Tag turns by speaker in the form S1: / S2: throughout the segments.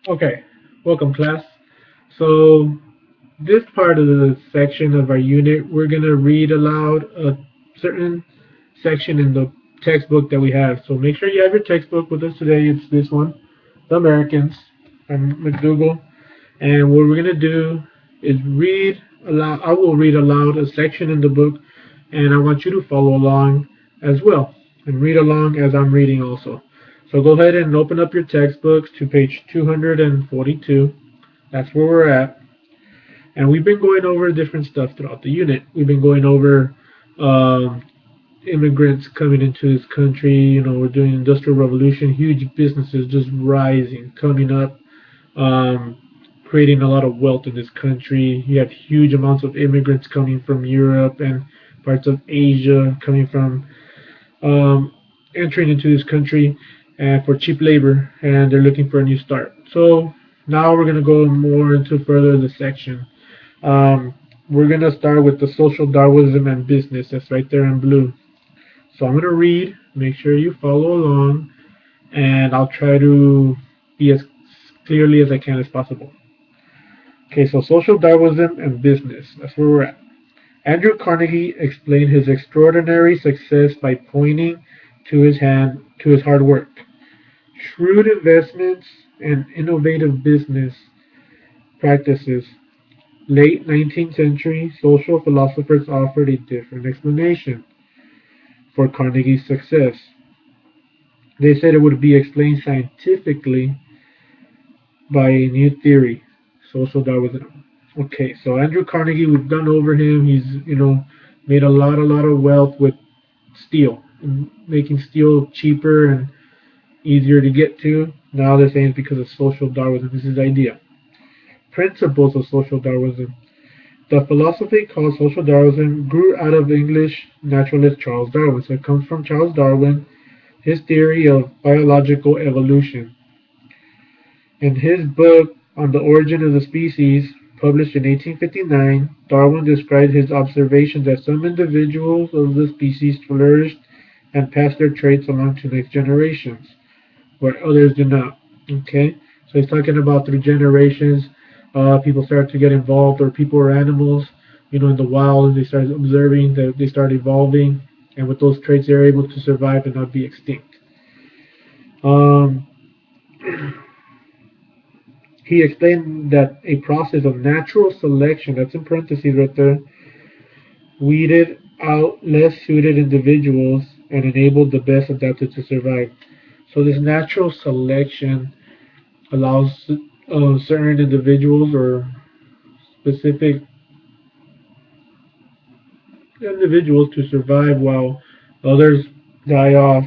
S1: Okay, welcome class. So this part of the section of our unit, we're gonna read aloud a certain section in the textbook that we have. So make sure you have your textbook with us today. It's this one, The Americans from McDougall. And what we're gonna do is read aloud. I will read aloud a section in the book, and I want you to follow along as well and read along as I'm reading also. So go ahead and open up your textbooks to page 242. That's where we're at. And we've been going over different stuff throughout the unit. We've been going over um, immigrants coming into this country. We're doing industrial revolution, huge businesses just rising, coming up, um, creating a lot of wealth in this country. You have huge amounts of immigrants coming from Europe and parts of Asia coming from um, entering into this country and for cheap labor, and they're looking for a new start. So now we're going to go more into further the section. Um, we're going to start with the social Darwinism and business. That's right there in blue. So I'm going to read. Make sure you follow along, and I'll try to be as clearly as I can as possible. Okay, so social Darwinism and business. That's where we're at. Andrew Carnegie explained his extraordinary success by pointing to his hard work. Shrewd investments and innovative business practices. Late 19th century social philosophers offered a different explanation for Carnegie's success. They said it would be explained scientifically by a new theory, social Darwinism. Okay, so Andrew Carnegie, we've gone over him. He's, made a lot of wealth with steel, and making steel cheaper and easier to get to. Now they're saying it's because of social Darwinism. This is the idea. Principles of social Darwinism. The philosophy called social Darwinism grew out of English naturalist Charles Darwin. So it comes from Charles Darwin, his theory of biological evolution. In his book on the origin of the species, published in 1859, Darwin described his observations that some individuals of the species flourished and passed their traits along to next generations, where others do not. Okay, so he's talking about through generations, people start to get involved, or people or animals, in the wild, they start observing that they start evolving, and with those traits, they're able to survive and not be extinct. Um, he explained that a process of natural selection, that's in parentheses right there, weeded out less suited individuals and enabled the best adapted to survive. So this natural selection allows certain individuals or specific individuals to survive while others die off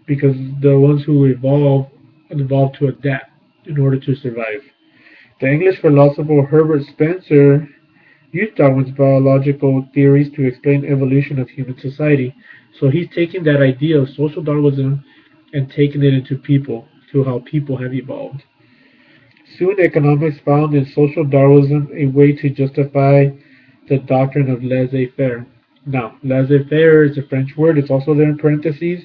S1: because the ones who evolve to adapt in order to survive. The English philosopher Herbert Spencer used Darwin's biological theories to explain evolution of human society. So he's taking that idea of social Darwinism and taking it into people, to how people have evolved. Soon economics found in social Darwinism a way to justify the doctrine of laissez-faire. Now, laissez-faire is a French word. It's also there in parentheses,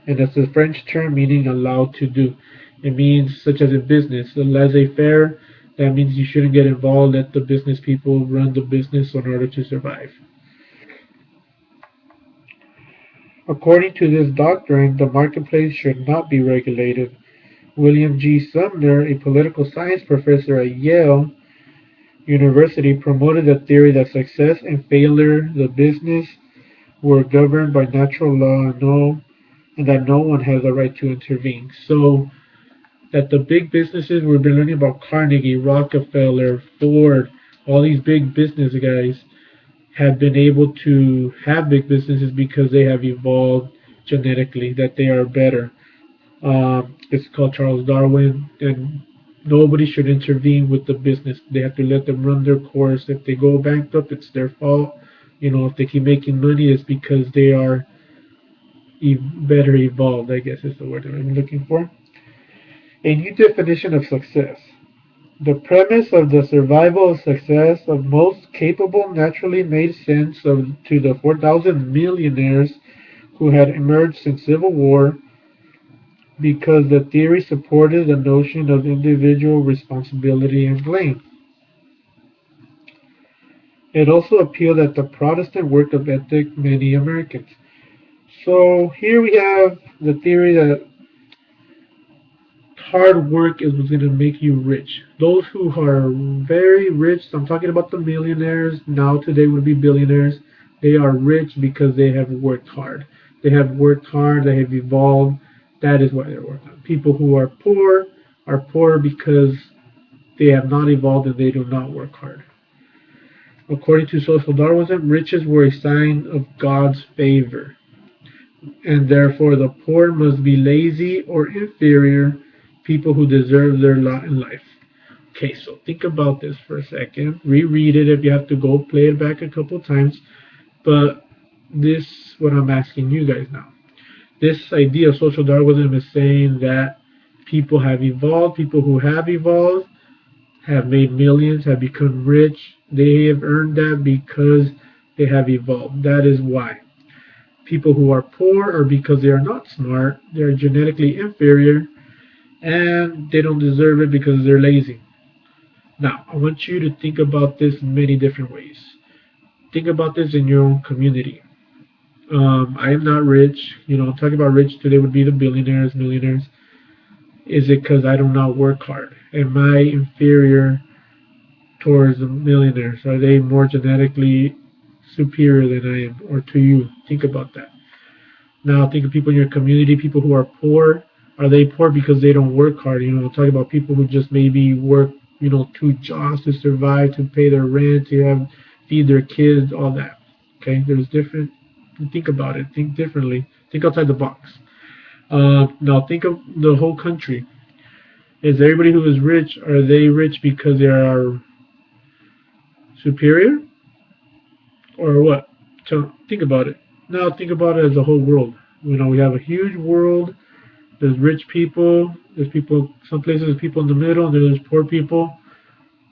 S1: and it's a French term meaning allowed to do. It means, such as in business, the laissez-faire, that means you shouldn't get involved, let the business people run the business in order to survive. According to this doctrine, the marketplace should not be regulated. William G. Sumner, a political science professor at Yale University, promoted the theory that success and failure of the business were governed by natural law and that no one has a right to intervene. So that the big businesses we've been learning about Carnegie, Rockefeller, Ford, all these big business guys have been able to have big businesses because they have evolved genetically, that they are better. It's called Charles Darwin, and nobody should intervene with the business. They have to let them run their course. If they go bankrupt, it's their fault. If they keep making money, it's because they are better evolved, I guess is the word that I'm looking for. A new definition of success. The premise of the survival of success of most capable naturally made sense to the 4,000 millionaires who had emerged since Civil War because the theory supported the notion of individual responsibility and blame. It also appealed at the Protestant work of ethic many Americans. So here we have the theory that hard work is what's going to make you rich. Those who are very rich, I'm talking about the millionaires, now today would be billionaires, they are rich because they have worked hard. They have worked hard, they have evolved. That is why they're working. People who are poor because they have not evolved and they do not work hard. According to social Darwinism, riches were a sign of God's favor, and therefore the poor must be lazy or inferior people who deserve their lot in life. Okay, so think about this for a second. Reread it if you have to go play it back a couple times. But this is what I'm asking you guys now. This idea of social Darwinism is saying that people have evolved, people who have evolved have made millions, have become rich. They have earned that because they have evolved. That is why. People who are poor are because they are not smart, they're genetically inferior, and they don't deserve it because they're lazy. Now, I want you to think about this in many different ways. Think about this in your own community. I am not rich. Talking about rich today would be the billionaires, millionaires. Is it because I do not work hard? Am I inferior towards the millionaires? Are they more genetically superior than I am, or to you? Think about that. Now think of people in your community, people who are poor. Are they poor because they don't work hard? Talk about people who just maybe work, two jobs to survive, to pay their rent, to feed their kids, all that. Okay, there's different. Think about it. Think differently. Think outside the box. Now think of the whole country. Is everybody who is rich, are they rich because they are superior, or what? So think about it. Now think about it as a whole world. We have a huge world. There's rich people. There's people. Some places there's people in the middle. And there's poor people.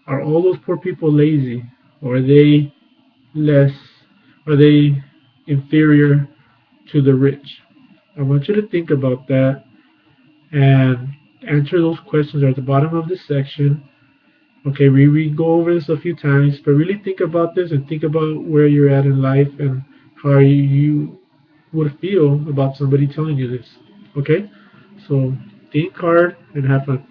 S1: Are all those poor people lazy, or are they less? Are they inferior to the rich? I want you to think about that and answer those questions at the bottom of this section. Okay, we go over this a few times, but really think about this and think about where you're at in life and how you would feel about somebody telling you this. Okay, so think hard and have fun.